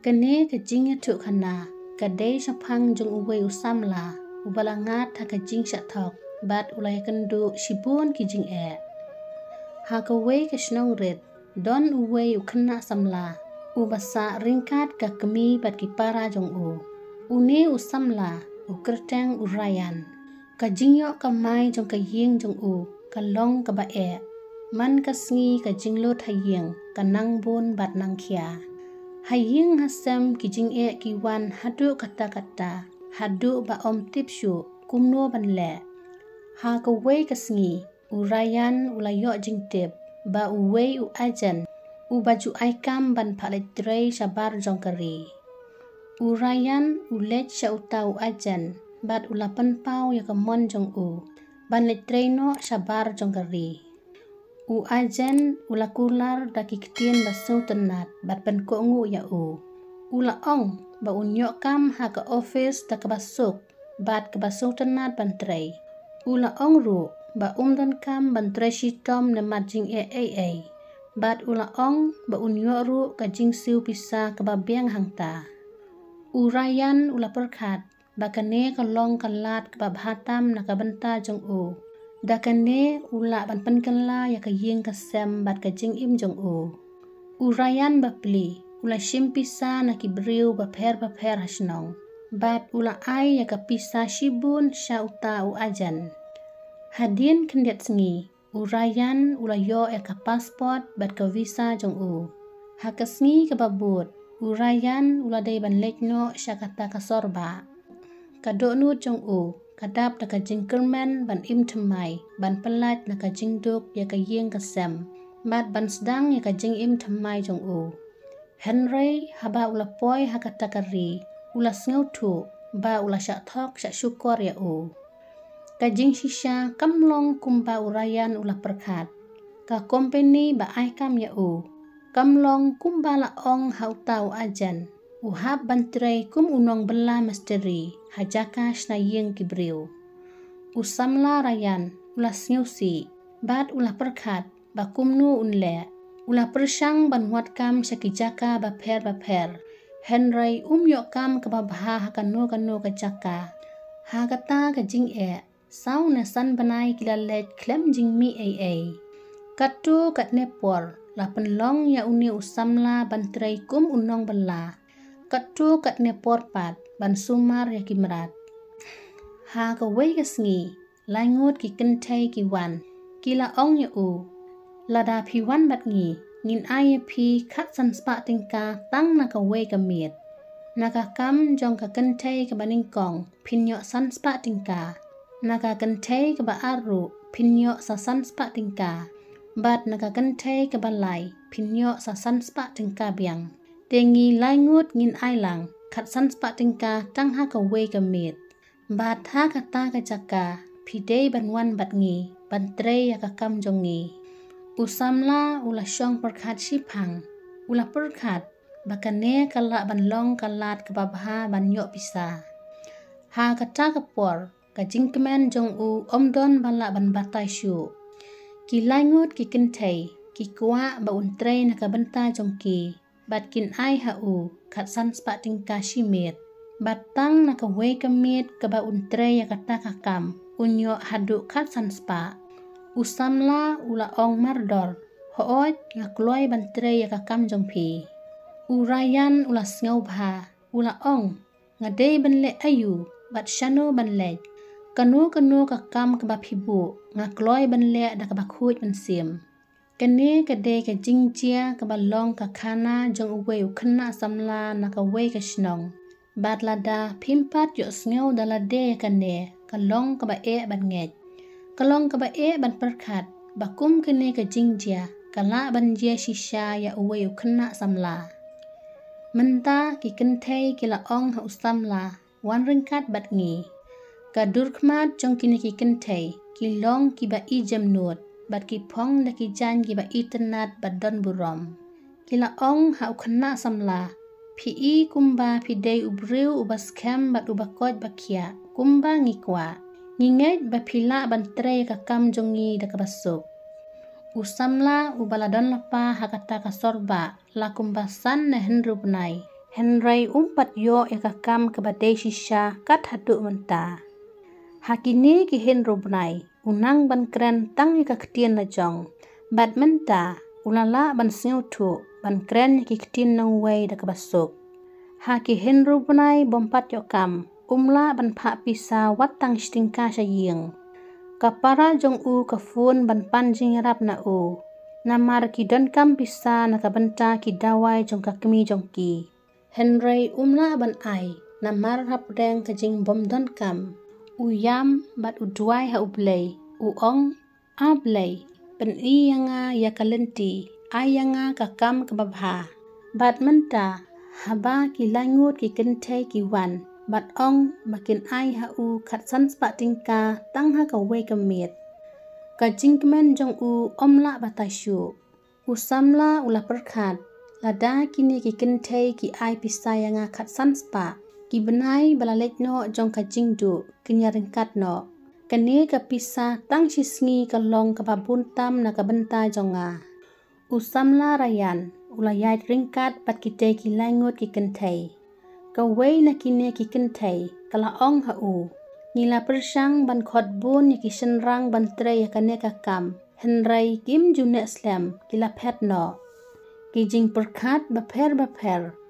Kene kajing tu khana kadai sapang jong uwe usamla ubalangat ha kajing syatok bat ulai kendu shibun kijing ha kawe kashnong red don uwe ukhana samla ubasa ringkat ka kemi bat kipara jong une usamla ukerteng urayan kajing yo kamai jong kaying jong kalong ka ba man kasngi kajing lo thayeng kanang bun bat nang khia haying hasem kijing kiwan hadu kata-kata hadu ba om tipshu kumno banle ha kawe kasngi urayan ulayo jingtip ba uwe u ajan u baju aikam ban paletrei sabar jongkari urayan ulet syauta u ajan bat ulapan pau ya kamon jong ban letrei no sabar jongkari u ajan ulakular daki ketien baso tenat bat penkongu ya ula ong ba unyo kam ha ka office da ka basuk bat ka baso tenat bantrei ula ong ru ba dan kam bantrei shitom na majing bat ula ong ba unyo ru ka jing siu pisa ka babiang hangta urayan ula perkat ba kane kalong kalat ka bhatam na ka benta jong dakane ula ban penkala ya kayeng kasem bat kajing im jong urayan bapli ula shimpisa na kibriu bapher hasnong bat ula ai ya kapisa shibun syauta u ajan hadin kendet sengi urayan ula yo ya ka pasport bat ka visa jong hakasngi ka babut urayan ula dei ban lekno syakata ka sorba kadonu jong kadap na kajing kermen ban im temai ban pelat na kajing duk ya kayeng kasem bat ban sedang ya kajing im temai jong Henry haba ula poi hakata kari ula sngau tu ba ula syak thok syak syukor ya kajing shisha kamlong kumba urayan ula perkat ka company ba ai kam ya kamlong kumba la ong hautau ajan uhab bantrei kum unong bela misteri hajaka snayeng kibriu usamla rayan ula sngeusi bat ula perkat ba kumnu unle ula persang ban huat kam syakijaka ba pher Henry yo kam ka babha hakano kajaka ha kata ka jing sau na san banai kilalet klem jing mi katu kat nepor la penlong ya uni usamla bantrei kum unong bela katu kat nepor pat ban sumar ya kimrat ha ka wei kasngi langut ki kentai ki wan kila ong ya lada piwan bat ngi ngin ai pi khat san spa tingka tang na ka wei ka miet naka kam jong ka kentai ka baning kong pinyo san spa tingka naka kentai ka ba aru pinyo sa san spa tingka bat naka kentai ka balai pinyo sa san spa tingka biang tengi langut ngin ai lang khat san spa tingka tang ha ka wei ka miet bat ha kata ka jaka pidei banwan bat ngi bantrei ya ka kam jong ngi usamla ula syong perkat sipang ula perkat bakane kala banlong kalat ka babha ban yo pisa ha kata ka por ka jingkemen jong omdon bala ban batai syu ki langut ki kentai ki kwa ba untrei na ka benta jong ki bat kin ai ha khat san spa tingka shimet batang na ka wei ka mit ka ba untrei ya kata ka kam unyo hadu khat san spa usamla ula ong mardor hoot nga kloy bantrei ya ka kam jong pi urayan ula sngau bha ula ong nga dei banle ayu bat shano banle kanu ka kam ka ba phibu nga kloy banle da ka ba khuj ban sim kane ka de ka jingjia ka balong ka khana jong uwe ukhna samla na ka we ka shnong bat lada phimpat yo sngeu dala de kane ka long ka ba ban nget ka long ka ba ban perkhat bakum kane ka jingjia kala ban je shisha ya uwe ukhna samla menta ki kenthei kila ong ha usamla wan ringkat bat ngi ka durkhmat jong kini ki kenthei ki long ki ba I jam nut bat ki phong da ki jan ki ba iternat bat don burom kila ong ha ukhna samla pi kumba pi dei ubriu ubas kem bat ubakot bakia kumba ngikwa nginget ba pila ban tre ka kam jongi da ka basuk usamla ubaladon lapa hakata ka sorba la kumbasan na henru benai Henry umpat yo ekakam kebadai shisha kat haduk menta. Hakini ki hen robnai unang ban kren tang ekaktian lajong. Bat menta ulala ban singutu ban kren ekaktian nang way da kabasuk. Haki hen robnai bompat yo kam umla ban pak pisa watang stingka saying. Kapara jong u kafun ban panjing rap na u. Namar ki don kam pisa nakabenta ki dawai jong kakmi jong ki. Henry umla ban ai namar rap deng kajing bom don kam. Uyam bat udwai ha ublay. Uong ablay. Pen iyanga ya kalenti. Ayanga kakam kababha. Bat menta haba ki langut ki kentay ki wan. Bat ong makin ai ha u kat sans pak tingka tang ha kaway kamit. Kajing kemen jong u omla batasyu. Usamla ula perkat. Lada kini ki kentay ki ai pisaya nga kat sans pak. Ki benai balalek no jong kajing du kenya ringkat no. Kene ka pisa tang sisngi kalong kababuntam na kabenta jong nga. Usamla rayan ula yait ringkat pat kitay ki langut ki kentay. Kaway na kini ki kentay kalaong ha u. Nila persang ban khotbun ya ki senrang ban tre ya kane kakam. Henry kim june slam kila pet no. Kijing perkat baper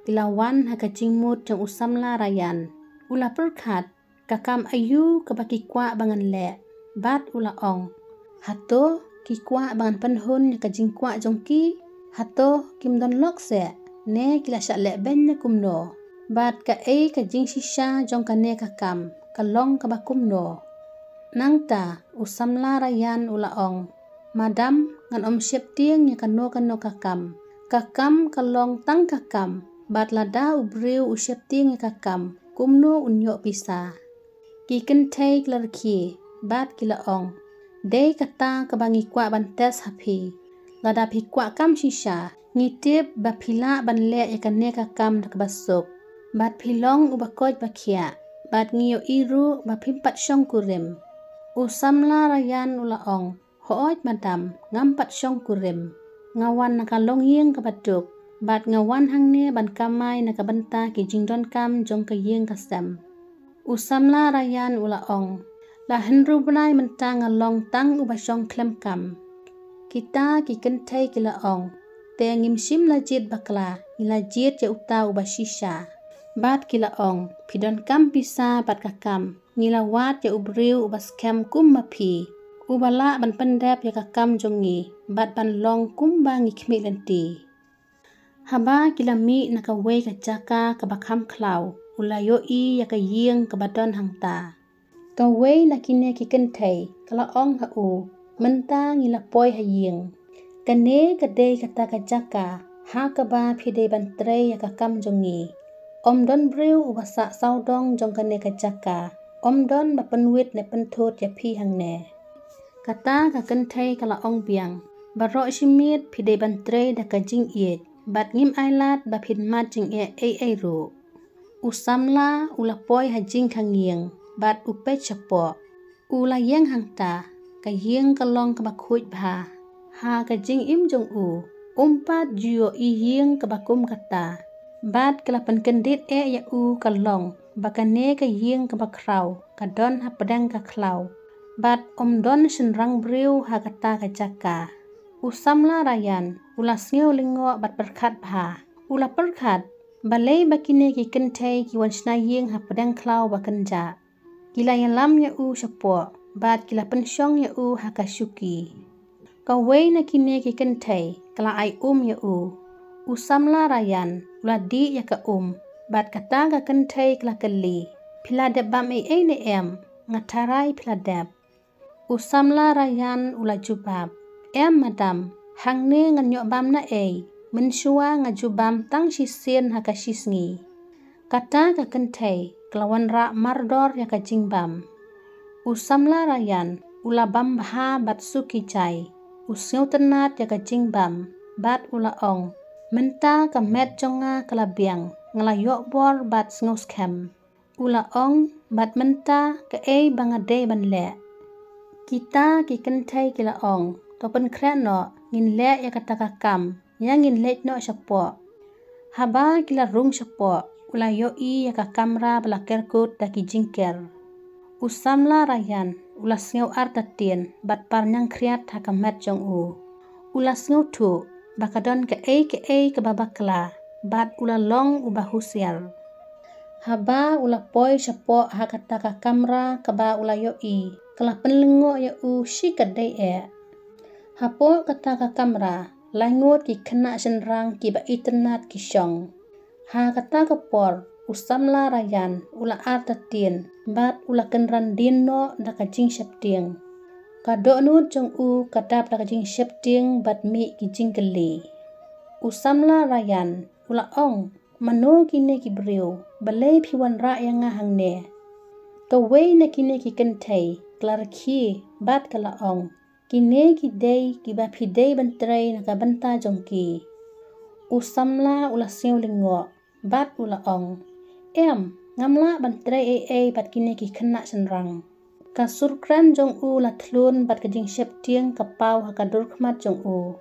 kila wan ha kajing mut jong usamla rayan. Ula perkat kakam ayu kabaki kwa bangan le. Bat ula ong. Hato ki kwa bangan penhun ya kajing kwa jong ki. Hato kim don lok se. Ne kila syak le ben na kumno. Bat ka kajing shisha jong kane kakam. Kalong kabakum no. Nangta usamla rayan ula ong. Madam ngan om siap tiang ya kano kakam. Kakam kalong tang kakam. Bat lada ubriu usiap tiang ya kakam. Kumno unyo pisa. Ki kentay klarki. Bat kila ong. Day kata kabangi kwa bantes hapi. Lada pi kwa kam shisha. Ngitip bapila ban le ya kane kakam nakabasuk. Bat pilong ubakoj bakia. Bat ngiyo iru bapimpat syong kurim. Usamla rayan ula ong. Hooj madam ngampat syong kurim. Ngawan nakalong ying kabaduk. Bat ngawan hangne ban kamay nakabenta ki jingdon kam jong kaying kasem. Usamla rayan ula ong. La henru benay mentang ngalong tang ubasyong klem kam. Kita ki kentay kila ong. Te ngimsim lajit bakla. Ngilajit ya uta ubashisha. Bat kila ong, pidon kam pisa bat kakam. Ngilawat ya ubriu ubas kem kum mapi. Ubala ban pendep ya kakam jongi. Bat ban long kum bangi kmi lenti. Haba kila mi nakaway kajaka kabakam klaw. Ulayo i ya kaying kabadon hangta. Kaway nakine kikentay, kala ong ha u. Menta ngilapoy haying. Kane kadey kata kajaka. Ha kaba pide bantre ya kakam jongi. Om don briu ubasa saudong jong kane kajaka. Om don bapenwit ne pentot ya pi hang ne. Kata ka kentay kala ong biang. Barok simit pide bantre da kajing iet. Bat ngim ailat bapin mat jing e ru. Usamla ulapoy hajing kangieng. Bat upet chapo. Ula yeng hangta. Kayeng kalong kabakhuj bha. Ha kajing im jong u. Umpat juyo iyeng kabakum kata. Bat kelapan kendit ya u kalong. Bakane kayeng kabakraw. Kadon ha pedang kaklaw. Bat om don senrang briu ha kata kajaka. Usamla rayan. Ula sngeu lingo bat perkat bha. Ula perkat. Balay bakine ki kentay ki wan snayeng ha pedang klaw bakenja. Kila yalam ya u syapo. Bat kila pensyong ya u ha kasyuki. Kaway na kine ki kentay. Kala ay ya u. Usamla rayan. Ula di ya ka Bat kata ka kentay kala kali. Piladep bam ne em. Ngataray piladep. Usamla rayan ula jubab. Madam. Hangne nganyok bam na Mensua ngajubam tang sisien ha kasisngi. Kata ka kentay. Kelawan ra mardor ya ka jingbam. Usamla rayan. Ula bam baha bat suki chay. Usngew tenat ya ka jingbam. Bat ula ong. Menta ka met jonga kalabiang. Ngalayok bor bat sngos kem. Ula ong bat menta ka bangadey ban le. Kita ki kentay kila ong. Topen kren no ngin le ya kata kakam. Yang ngin le no syapo. Haba kila rung syapo ula yoi yaka kamera bala kerkut daki jingker. Usamla rayan ula sngeu artatien bat parnyang kriat hakamet jong u. Ula sngeu tu bakadon ke babakla bat ula long ubah husial. Haba ula poi syapo hakataka kamera kaba ula yoi kala penlengo ya u shikadai Hapo kataka kamera langut ki kena senrang ki ba internet ki syong. Ha kataka por usamla rayan ula artatien bat ula kenran dino daka jing syapting. Kado nut jong u kadap daka jing syapting bat mi ki jing keli. Usamla rayan ula ong mano kine ki beriu balai piwan ra yang ngahang ne. Kawai na kine ki kentai klarki bat kala ong. Kine ki day ki ba pidai bentrai naka benta jongki. Usamla ula siu lingo bat ula ong. Ngamla bentrai bat kine ki kena senrang. Kasurkran jong u la tlun bat kajing syapting kapau hakadur khmat jong u.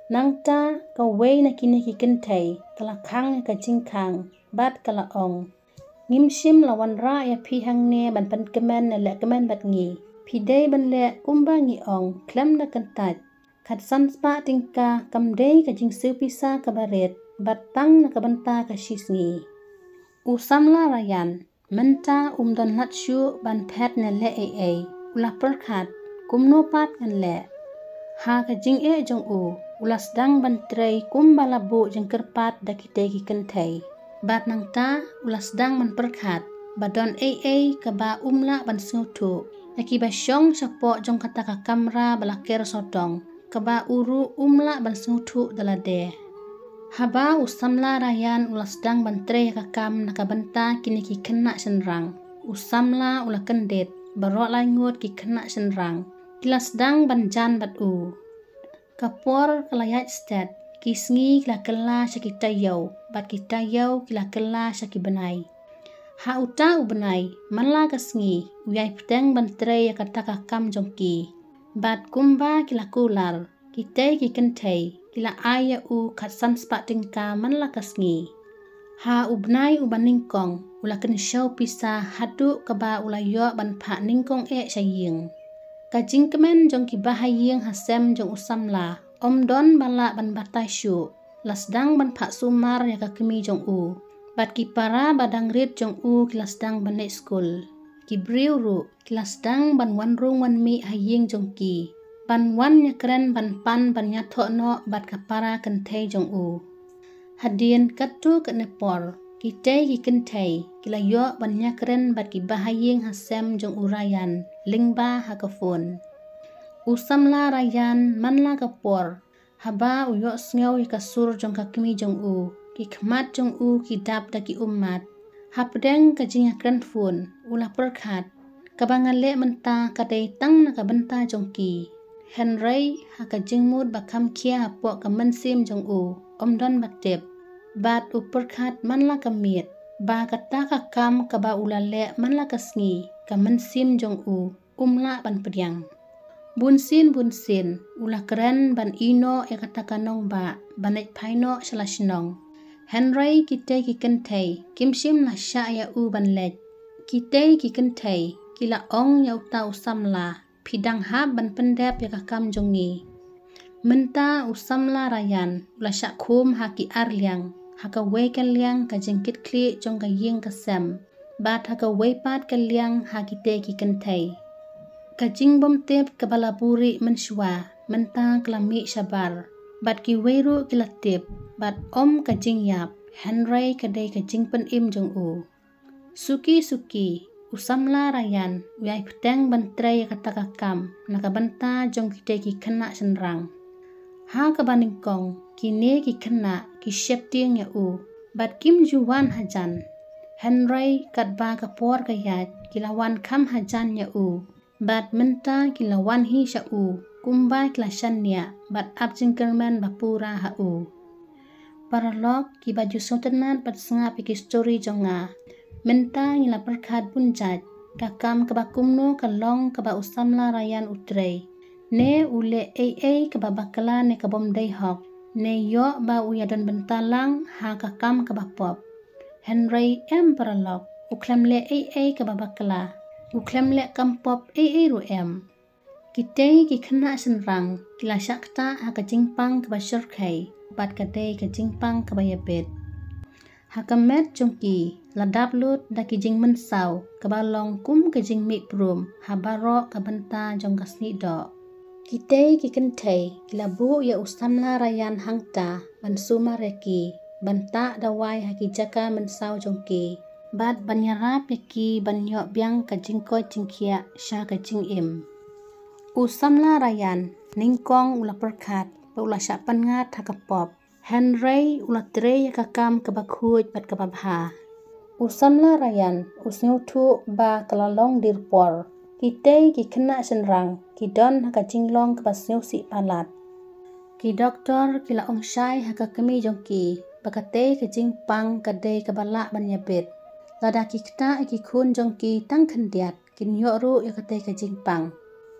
Nangta kawai na kine ki kentai kalakang kajing kang bat kala ong. Ngimsim lawan ra ya pihang ne ban pan kemen na lek kemen bat ngi. Pidai ban lek kumbangi ong klem na kentat. Kat sanspa tingka kamdei kajing sepisa kabaret batang na kabenta kasisngi. Usamla rayan menta umdon latsyu ban pet na le ula perkat kumnopat ngan le. Ha kajing jong u ulas dang bantrai kumbalabu jeng kerpat dakitegi kentai. Bat nangta ulas dang man perkat badon kaba umla ban sngutu. Akiba syong syapo jong kataka kamera balaker sotong kaba uru umla ban sngutu dalade. Haba usamla rayan ulas dang bantre kakam nakabenta kini ki kena senrang. Usamla ula kendet barok langut ki kena senrang. Kilas dang banjan bat u. Kapor kelayat stet kisngi kila kela syakitayau bat kitayau kila kela syakibenai. Ha uta ubenai manla kasngi uyai peteng bantre kataka kam jongki. Bat kumba kila kular kitai ki kentai kila aya u katsan spak tingka manla kasngi. Ha ubnai ubaningkong ula kensyau pisa hadu kaba ula yo ban pak ningkong syaying. Kajing kemen jongki bahaying hasem jong usamla omdon bala ban batasyu lasdang ban pak sumar ya kakemi jong u. Bat ki para badang rit jong u kilasdang ban nek skul. Ki briu ru kilasdang ban wanrung wan mi haying jong ki. Ban wan nyakren ban pan ban nyathok no bat kapara kentai jong u. Hadien katu ke nepor. Kitai ki kentai kila yo ban nyakren bat ki bahaying hasem jong urayan lingba hakafun. Usamla rayan manla kapor. Haba uyok sngeu kasur jong kakemi jong u. Ki khmat jong u ki dap daki umat. Hapdeng kajing akran fun ula perkat. Kabangale menta kadai tang na kabenta jong ki. Henry hakajing mud bakam kia hapok kamansim jong u. Omdon baktip. Bat u perkat manla kamit. Ba kata kakam kaba ula le manla kasngi. Kamansim jong u. Umla ban pediang. Bunsin ula keren ban ino ya kata kanong ba. Banet paino salasnong. Henry kitai ki kentai kimsim la sya ya u ban lej. Kitai ki kentai kila ong ya uta usamla pidang hab ban pendep ya kakam jongi. Menta usamla rayan ula syak kum haki arliang haka weikan liang ka jengkit kli jong ka ying kasem bat haka weipat ka liang haki te ki kentai. Ka jing bom tip ka balaburi mensyua menta kelami syabar bat ki weiru kila tip. Bat om kajing yap, Henry kadai kajing pen im jong u. Suki usamla rayan, uyai peteng bantrai kata kakam, nakabenta jong kita ki kena senrang. Ha kabaningkong, kini ki kena ki syapting ya u. Bat kim juwan hajan, Henry katba kapor kayat, kilawan kam hajan ya u. Bat menta kilawan hi sya u, kumba kilasan ya, bat abjing kerman bapura ha u. Paralog ki baju sotenat bat senga piki story jonga. Menta ngila perkat bunjat. Kakam kebakumno kalong keba usamla rayan utrei. Ne ule keba bakala ne kebom dayhok. Neyo ba uyadon bentalang ha kakam kabapop. Henry peralok uklemle kababakla. Uklemle kampop ruem. Kitay kikena senrang kila syakta ha kajingpang kabasyurkay. Bat kadai kajingpang kabayabit. Hakamet jongki ladap lut da kijing mensaw kabalong kum kijing miprum habaro kabenta jong kasni do. Kitay kikentay kilabu ya usamla rayan hangta bansuma reki banta dawai hakijaka mensaw jongki. Bat banyarap yaki banyo biang kajingko jingkia sya kajing im. Usamla rayan ningkong ula perkat pa ula syapan ngat hakapop. Henry ula tre kakam kabakhuj bat kababha. Usamla rayan usnyutu ba kalalong dirpor. Kitay kikena senrang kidon hakajinglong kabasnyuk si palat. Ki doktor kila ongsyai hakakemi jongki bakate kajingpang kadai kabala banyabit. Lada kikta ikikun jongki tang kendiat kinyokru yakate kajingpang.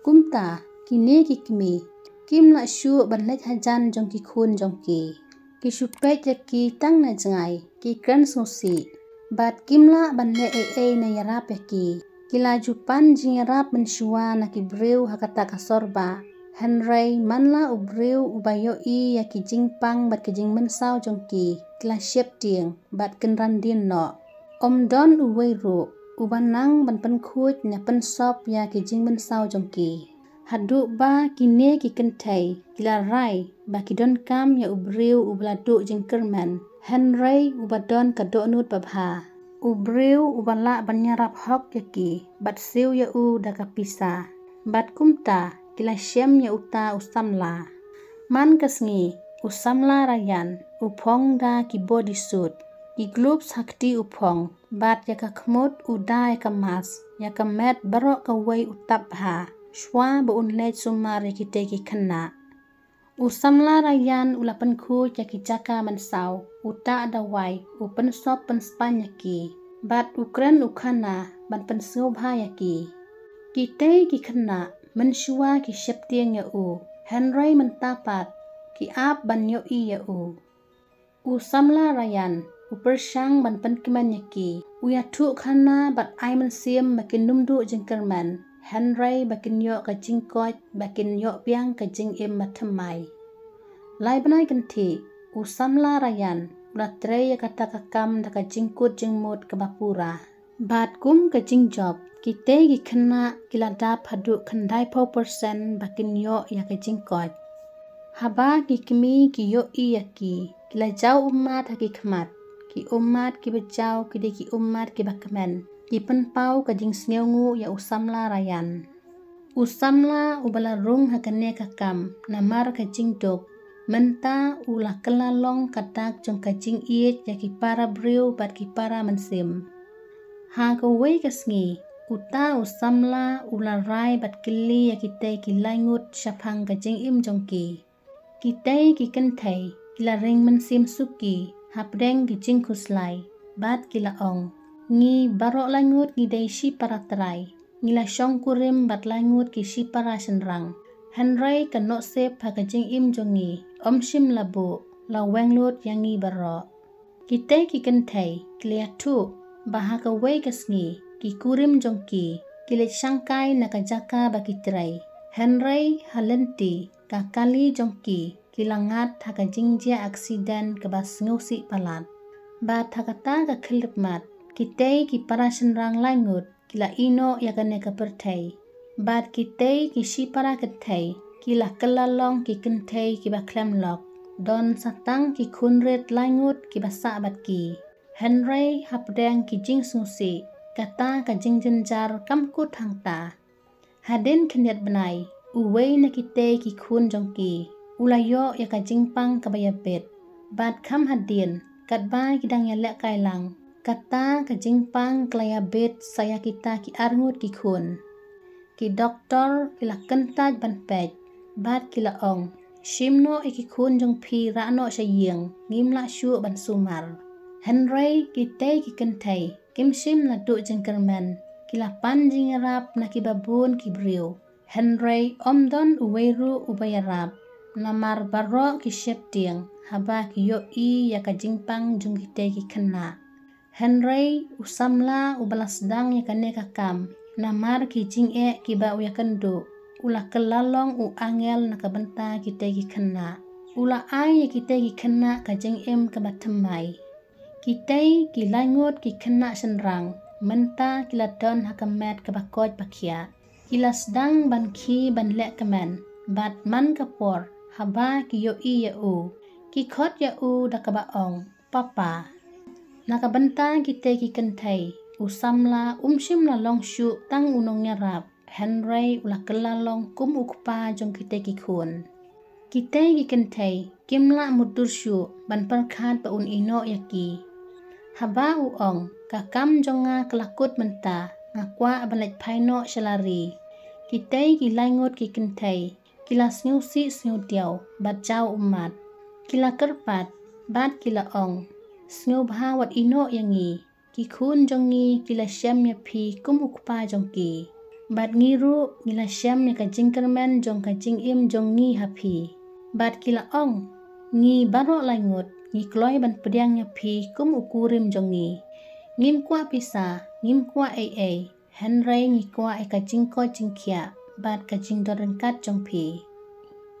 Kumta kini kikmi kim la syu banlek hajan jongki kun jongki. Kisupet yaki tang na jengai ki kren susi. Bat kimla banle na yarap yaki. Kila jupan jingarap mensyua na kibriu hakata kasorba. Henry manla ubriu ubayoi yaki jingpang bat kejing mensaw jongki. Kila syep tieng bat kenran din no. Om don uweiru ubanang ban penkuj na pensop ya kejing mensaw jongki. Haduk ba kine kikentay kila rai ba kidon kam ya ubriu ubladuk jingkerman. Henry ubadon kadoknut babha. Ubriu ubala banyarap hok yaki bat siu ya da kapisa. Bat kumta kila syem ya uta usamla. Man kesngi usamla rayan upong da ki bodysuit. Ki gloops hakti upong bat ya kakmut uda ya kamas ya kamet barok kawai utap ha. Shwa beunlej sumari kita kikena. Usamla rayan ulapan ku yaki jaka mensaw. Uta adawai upen sop penspan yaki. Bat ukren ukana ban pensubha yaki. Kita kikena mensyua ki syeptieng ya u. Henry mentapat ki ap ban yoi ya u. Usamla rayan upersyang ban penkiman yaki. Uyatu kana bat ay mensim makin numdu jengkerman. Henry bakin yok kajing kot bakin yok biang kajing im matamai. Lai benai genti usamla rayan ulatre ya kata kakam da kajing kut jengmut kebapura. Bat kum kajing job kita gikena kiladap haduk kendai 4% bakin yok ya kajing kot. Haba gikemi ki yok i yaki kila jau umat haki kemat. Ki umat ki bejau kide ki umat ki bakamen. Ki penpau kajing snyeongu ya usamla rayan. Usamla ubala rung hakane kakam namar kajing dok. Menta ulah kelalong katak jong kajing iet ya ki para briu bat ki para mensim. Ha kawai kasngi uta usamla ulah rai bat kili ya kita ki langut syapang kajing im jongki. Kita ki kentai kila ring mensim suki hapdeng kajing kuslai bat kila ong. Ngi barok langut ngi daishi para terai. Ngila syong kurim bat langut ki si para senrang. Henry kanok sep hakajing im jongi. Om shim labu laweng lut yang ngi barok. Kita ki kentai kliatu bahaka wei kasngi ki kurim jongki. Kilit syangkai nakajaka baki terai. Henry halenti kakali jongki kilangat hakajing jia aksiden kebas ngusi palat. Bat hakata kakilip mat. Kita ki para senrang langut kila ino ya kene kepertai. Bat kita ki si para ketai kila kelalong ki kentai ki baklem lok. Don satang ki kunret langut ki basak bat ki. Henry hapdeng ki jing sungsi kata ka jing jenjar kamkut hangta. Hadin kenyat benai uwei na kita ki kun jongki. Ulayo ya ka jingpang kabayabit. Bat kam hadin katba kidang yalek kailang. Kata kajingpang klayabit saya kita ki arngut ki kun. Ki doktor kila kentaj ban pej. Bat kila ong. Shimno iki kun jong pi rano syayeng. Ngimla syu ban sumar. Henry kita ki kentai. Kim shim na duk jengkerman. Kila pan jingarap na ki babun ki briu. Henry omdon uweiru ubayarap. namar baro ki shep tiang haba ki yo I ya ka jingpang jung ki te ki kena. Henry usamla ubalas dang ya kane kakam namar ki jing ki ba uya kendo ula kelalong u angel na kabenta ki te ki kena. Ula ai ya ki te ki kena ka jing ka batemai. Ki te ki langut ki kena senrang menta kila don hakamet ka bakoj bakia. Kila sedang ban ki ban lek kemen bat man kapor haba ki yo I ya u ki khot ya u da ka baong papa nakabenta kita ki kentai usamla umshim la longshu tang unong nyarap Henry ula kelalong kum ukpa jong kita ki kun kita ki kentai kimla muturshu ban perkhat pa un ino yaki haba uong kakam jonga kelakut menta ngakwa abalaj paino shalari kita ki langut ki kentai kila snyusi snyutiao bat jauh umat kila kerpat bat kila ong snyu bhawat ino yangi ki kun jongi kila syam ya pi kum ukpa jongki bat ngiru kila syam ya ka jingkermen jong ka jingim jongi hapi bat kila ong ngi baro langut ngi kloy ban pediang ya pi kum ukurim jongi ngim kwa pisa ngim kwa ai Henry ngi kwa ka jingko jingkia bat ka jingdorengkat jongpi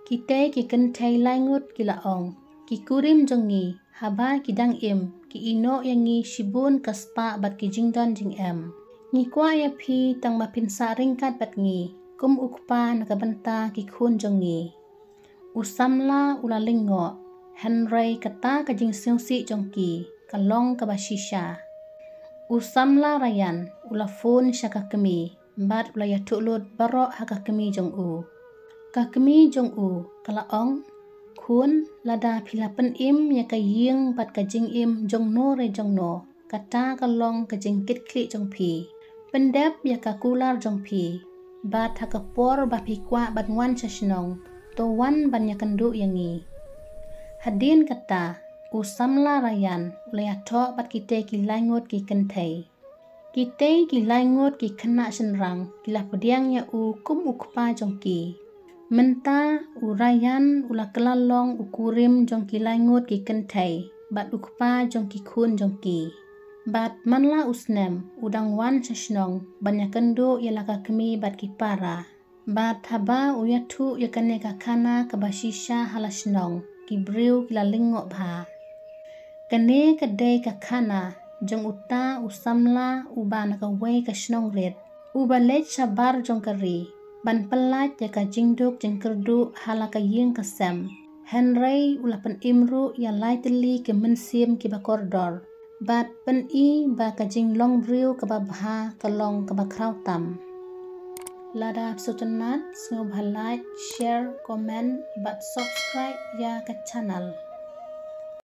kita ki kentai langut kila ong ki kurim jongi haba ki dang ki ino yangi shibun kaspa bat ki jingdon jing ngi kwa ya pi tang mapinsa ringkat bat ngi kum ukpa nakabenta ki kun jongi usamla ula lingo Henry kata ka jing siungsi jongki kalong ka basisha usamla rayan ula phone syaka kemi bat ula ya tulut barok haka kemi jong u kakemi jong u kala ong kun lada pilapen ya ka ying bat ka jing jong no re jong no kata kalong ka jing kit kli jong pi pendep ya ka kular jong pi bat ha ka por ba pi kwa bat wan chasnong to wan ban ya kendu yangi hadin kata usamla rayan ula ya tho bat kite ki langut ki kentai kite ki langut ki kena senrang kila pediang ya u kum ukpa jong ki menta urayan ula kelalong ukurim jong ki langut ki kentai bat ukpa jong ki kun jong ki bat manla usnem udang wan chasnong banyak kendo ya laka kemi bat ki para bat haba uyatu ya kane ka kana ka basisha halasnong ki briu kila lingok bha kane ka dei ka kana jong uta usamla uba ka wei ka snong red uba lech sabar jong kari ban pelat ya ka jingduk jengkerdu halaka ying kasem Henry ula pen imru ya lightly ke mensim ki bakordor bat pen I ba ka jinglong briu ka babha kalong ka bakrautam lada sutunat sngo bhalai share comment bat subscribe ya ka channel